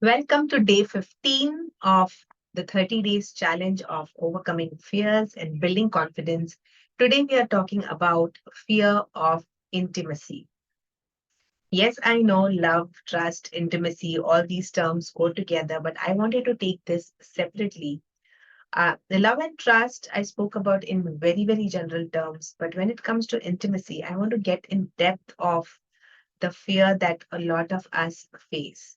Welcome to day 15 of the 30 days challenge of overcoming fears and building confidence. Today we are talking about fear of intimacy. Yes, I know love, trust, intimacy, all these terms go together, but I wanted to take this separately. The love and trust I spoke about in very, very general terms, but when it comes to intimacy, I want to get in depth of the fear that a lot of us face.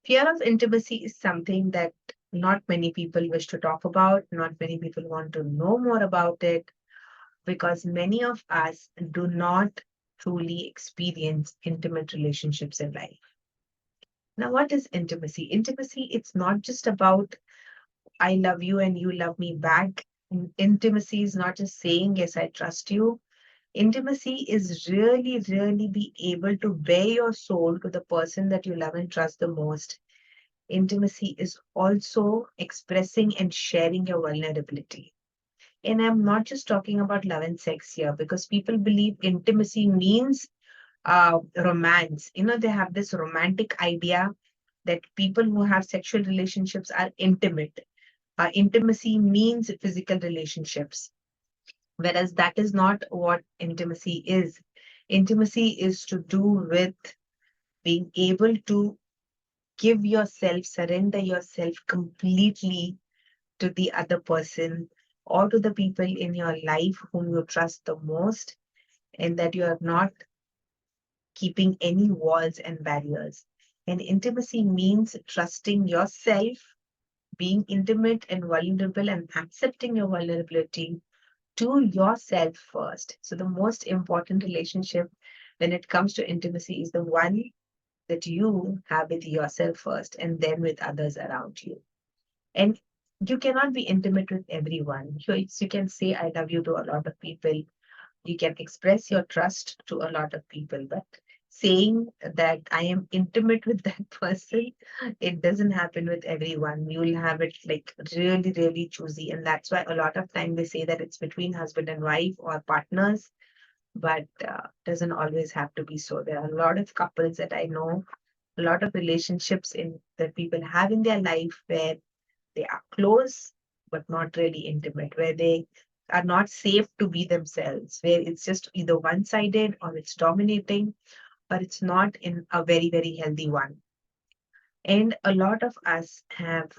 Fear of intimacy is something that not many people wish to talk about, not many people want to know more about it, because many of us do not truly experience intimate relationships in life. Now, what is intimacy? Intimacy, it's not just about I love you and you love me back. Intimacy is not just saying, yes, I trust you. Intimacy is really, really be able to bare your soul to the person that you love and trust the most. Intimacy is also expressing and sharing your vulnerability. And I'm not just talking about love and sex here because people believe intimacy means romance. They have this romantic idea that people who have sexual relationships are intimate. Intimacy means physical relationships, whereas that is not what intimacy is. Intimacy is to do with being able to give yourself, surrender yourself completely to the other person or to the people in your life whom you trust the most, and that you are not keeping any walls and barriers. And intimacy means trusting yourself, being intimate and vulnerable, and accepting your vulnerability to yourself first. So, the most important relationship when it comes to intimacy is the one that you have with yourself first and then with others around you. And you cannot be intimate with everyone. You can say, I love you to a lot of people. You can express your trust to a lot of people. But saying that I am intimate with that person, it doesn't happen with everyone. You'll have it like really, really choosy. And that's why a lot of time they say that it's between husband and wife or partners, but doesn't always have to be so. There are a lot of couples that I know, a lot of relationships in that people have in their life where they are close, but not really intimate, where they are not safe to be themselves, where it's just either one sided or it's dominating, but it's not in a very, very healthy one. And a lot of us have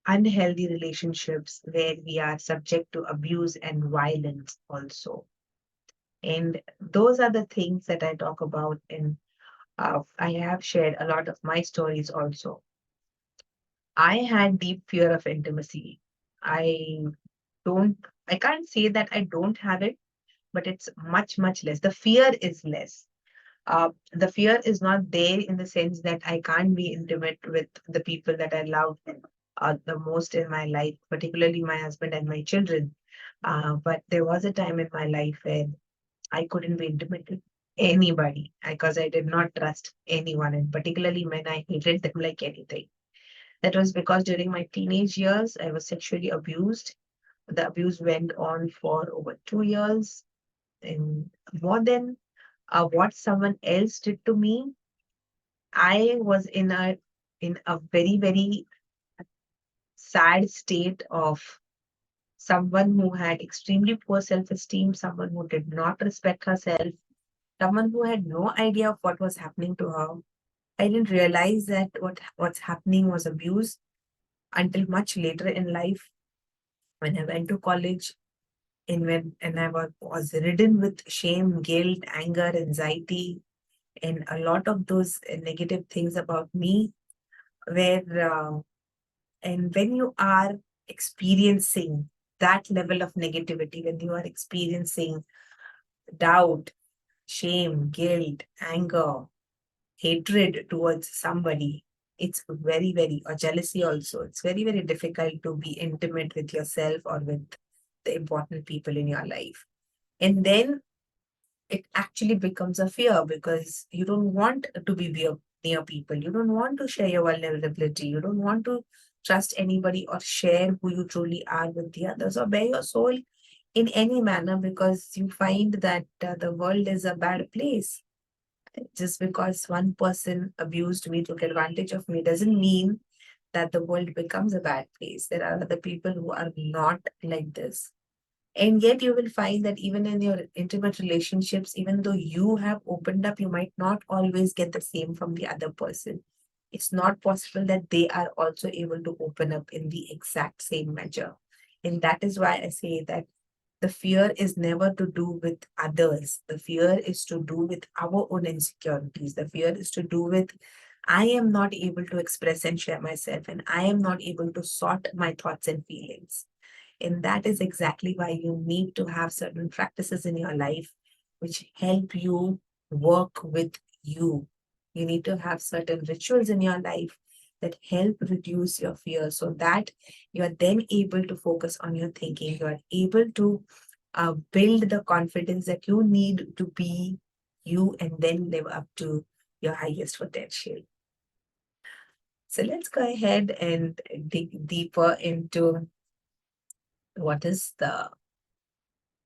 unhealthy relationships where we are subject to abuse and violence also. And those are the things that I talk about in. I have shared a lot of my stories also. I had deep fear of intimacy. I don't, I can't say that I don't have it, but it's much, much less. The fear is less. The fear is not there in the sense that I can't be intimate with the people that I love the most in my life, particularly my husband and my children. But there was a time in my life where I couldn't be intimate with anybody because I did not trust anyone, and particularly when I hated them like anything. That was because during my teenage years, I was sexually abused. The abuse went on for over 2 years, and more than what someone else did to me, I was in a very, very sad state of someone who had extremely poor self-esteem, someone who did not respect herself, someone who had no idea of what was happening to her. I didn't realize that what's happening was abuse until much later in life when I went to college and I was ridden with shame, guilt, anger, anxiety, and a lot of those negative things about me. Where and when you are experiencing that level of negativity, when you are experiencing doubt, shame, guilt, anger, hatred towards somebody, it's very, very, or jealousy also, it's very, very difficult to be intimate with yourself or with the important people in your life. And then it actually becomes a fear because you don't want to be near people. You don't want to share your vulnerability. You don't want to trust anybody or share who you truly are with the others or bare your soul in any manner because you find that the world is a bad place. Just because one person abused me, took advantage of me, doesn't mean that the world becomes a bad place. There are other people who are not like this. And yet, you will find that even in your intimate relationships, even though you have opened up, you might not always get the same from the other person. It's not possible that they are also able to open up in the exact same measure. And that is why I say that the fear is never to do with others. The fear is to do with our own insecurities. The fear is to do with I am not able to express and share myself, and I am not able to sort my thoughts and feelings. And that is exactly why you need to have certain practices in your life which help you work with you. You need to have certain rituals in your life that help reduce your fear so that you are then able to focus on your thinking. You are able to build the confidence that you need to be you and then live up to your highest potential. So let's go ahead and dig deeper into what is the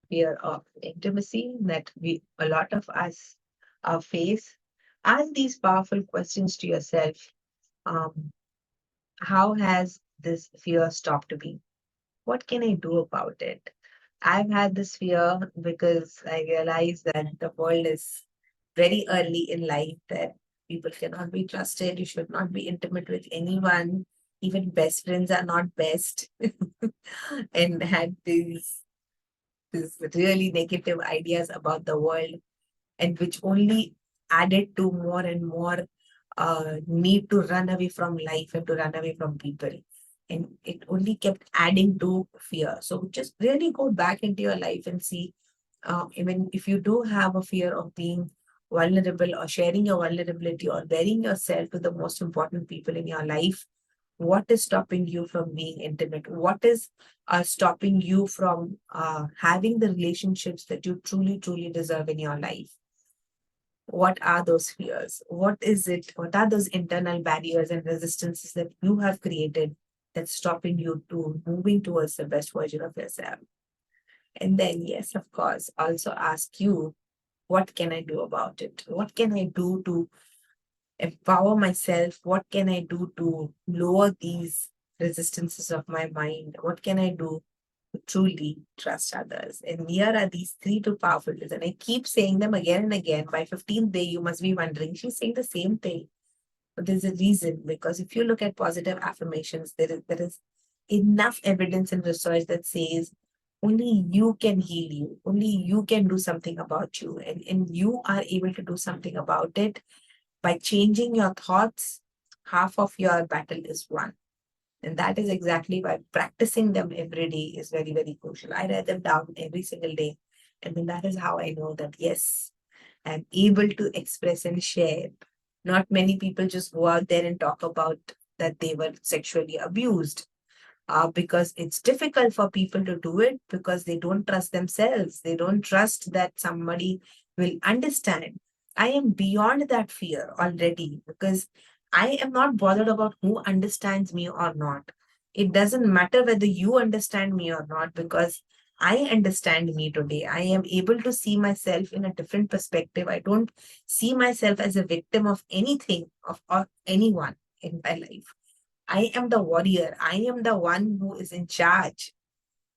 fear of intimacy that we a lot of us face. Ask these powerful questions to yourself. Um, how has this fear stopped me? What can I do about it? I've had this fear because I realized that the world is very early in life that people cannot be trusted. You should not be intimate with anyone. Even best friends are not best. And had these really negative ideas about the world, and which only added to more and more need to run away from life and to run away from people. And it only kept adding to fear. So just really go back into your life and see, even if you do have a fear of being vulnerable or sharing your vulnerability or bearing yourself to the most important people in your life, what is stopping you from being intimate? What is stopping you from having the relationships that you truly, truly deserve in your life? What are those fears? What is it? What are those internal barriers and resistances that you have created that's stopping you to moving towards the best version of yourself? And then, yes, of course, also ask you, what can I do about it? What can I do to empower myself? What can I do to lower these resistances of my mind? What can I do to truly trust others? And here are these three too powerful tools. And I keep saying them again and again. By 15th day, you must be wondering, she's saying the same thing. But there's a reason, because if you look at positive affirmations, there is enough evidence and research that says only you can heal you, only you can do something about you, and you are able to do something about it by changing your thoughts. Half of your battle is won. And that is exactly why practicing them every day is very, very crucial. I write them down every single day. And then that is how I know that, yes, I'm able to express and share. Not many people just go out there and talk about that they were sexually abused, because it's difficult for people to do it because they don't trust themselves. They don't trust that somebody will understand. I am beyond that fear already because I am not bothered about who understands me or not. It doesn't matter whether you understand me or not because I understand me today. I am able to see myself in a different perspective. I don't see myself as a victim of anything of or anyone in my life. I am the warrior. I am the one who is in charge.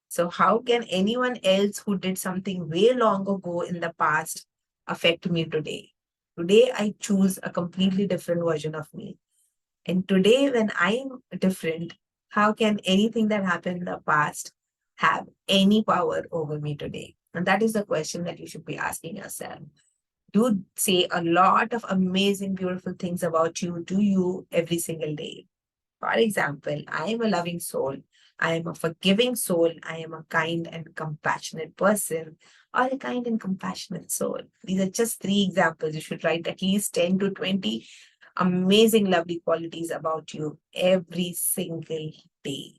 So, how can anyone else who did something way long ago in the past affect me today? Today, I choose a completely different version of me. And today, when I'm different, how can anything that happened in the past have any power over me today? And that is the question that you should be asking yourself. Do say a lot of amazing, beautiful things about you to you every single day. For example, I am a loving soul. I am a forgiving soul. I am a kind and compassionate person, or a kind and compassionate soul. These are just three examples. You should write at least 10 to 20 amazing, lovely qualities about you every single day.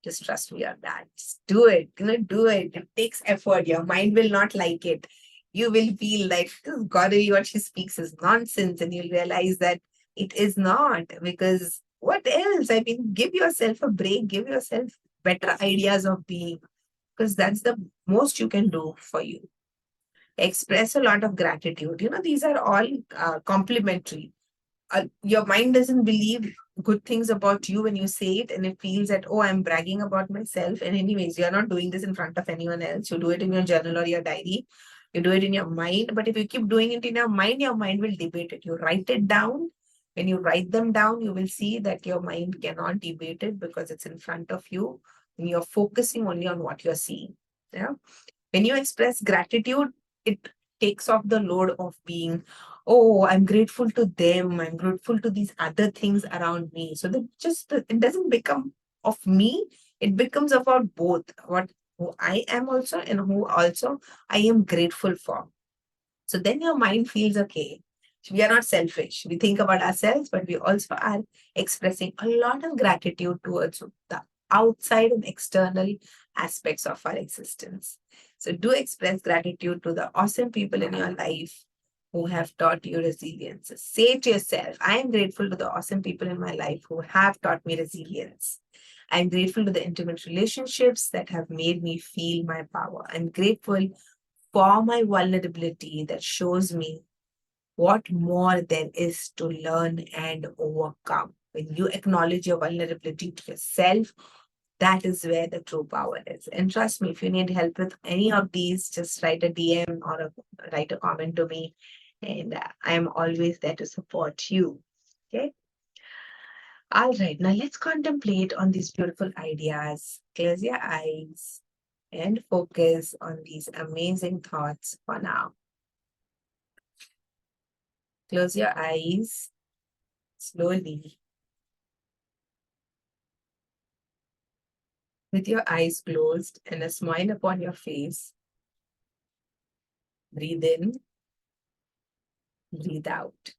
Just trust me on that. Just do it. Do it. It takes effort. Your mind will not like it. You will feel like this Gauravi, what she speaks is nonsense, and you'll realize that it is not. Because what else? I mean, give yourself a break. Give yourself better ideas of being, because that's the most you can do for you. Express a lot of gratitude. These are all complementary. Your mind doesn't believe good things about you when you say it, and it feels that, oh, I'm bragging about myself. And anyways, you're not doing this in front of anyone else. You do it in your journal or your diary. You do it in your mind. But if you keep doing it in your mind will debate it. You write it down. When you write them down, you will see that your mind cannot debate it because it's in front of you and you're focusing only on what you're seeing. Yeah. When you express gratitude, it takes off the load of being, oh, I'm grateful to them, I'm grateful to these other things around me. So that just it doesn't become of me, it becomes about both what who I am also and who also I am grateful for. So then your mind feels okay. We are not selfish. We think about ourselves, but we also are expressing a lot of gratitude towards the outside and external aspects of our existence. So do express gratitude to the awesome people in your life who have taught you resilience. Say to yourself, I am grateful to the awesome people in my life who have taught me resilience. I'm grateful to the intimate relationships that have made me feel my power. I'm grateful for my vulnerability that shows me what more there is to learn and overcome. When you acknowledge your vulnerability to yourself, that is where the true power is. And trust me, if you need help with any of these, just write a DM or write a comment to me, and I am always there to support you. Okay. All right. Now let's contemplate on these beautiful ideas. Close your eyes and focus on these amazing thoughts for now. Close your eyes slowly. With your eyes closed and a smile upon your face, breathe in, breathe out.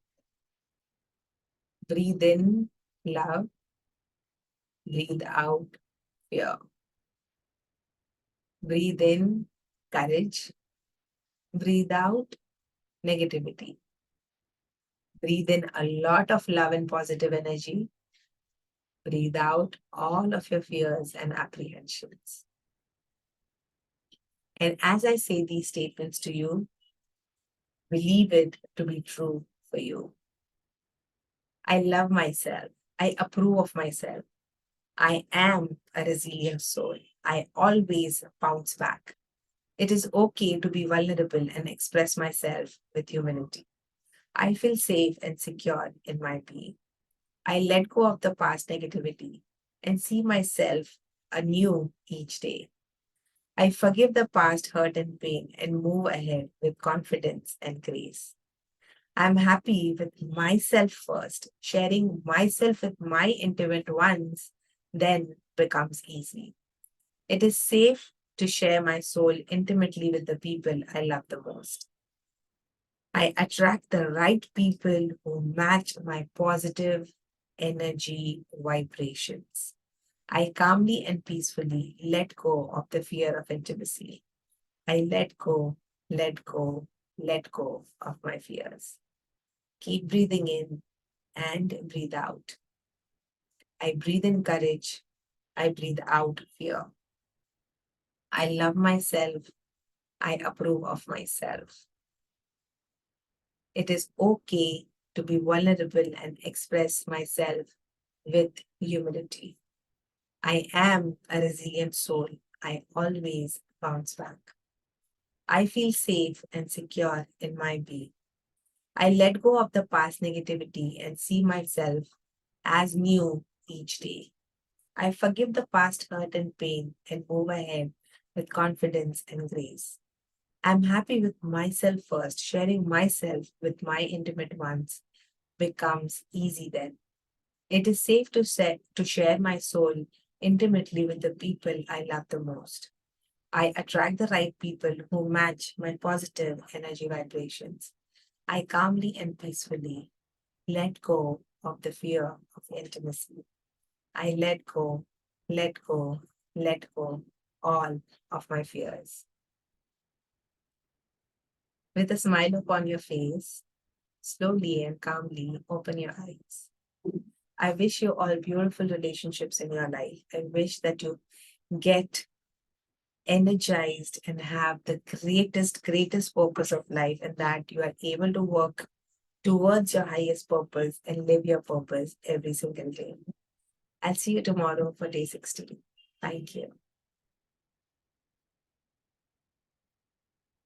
Breathe in love, breathe out fear. Breathe in courage, breathe out negativity. Breathe in a lot of love and positive energy. Breathe out all of your fears and apprehensions. And as I say these statements to you, believe it to be true for you. I love myself. I approve of myself. I am a resilient soul. I always bounce back. It is okay to be vulnerable and express myself with humility. I feel safe and secure in my being. I let go of the past negativity and see myself anew each day. I forgive the past hurt and pain and move ahead with confidence and grace. I'm happy with myself first. Sharing myself with my intimate ones then becomes easy. It is safe to share my soul intimately with the people I love the most. I attract the right people who match my positive energy vibrations. I calmly and peacefully let go of the fear of intimacy. I let go, let go of my fears. Keep breathing in and breathe out. I breathe in courage. I breathe out fear. I love myself. I approve of myself. It is okay to be vulnerable and express myself with humility. I am a resilient soul. I always bounce back. I feel safe and secure in my being. I let go of the past negativity and see myself as new each day. I forgive the past hurt and pain and move ahead with confidence and grace. I'm happy with myself first. Sharing myself with my intimate ones becomes easy then. It is safe to share my soul intimately with the people I love the most. I attract the right people who match my positive energy vibrations. I calmly and peacefully let go of the fear of intimacy. I let go, let go all of my fears. With a smile upon your face, slowly and calmly open your eyes. I wish you all beautiful relationships in your life. I wish that you get energized and have the greatest purpose of life, and that you are able to work towards your highest purpose and live your purpose every single day. I'll see you tomorrow for day 16. Thank you.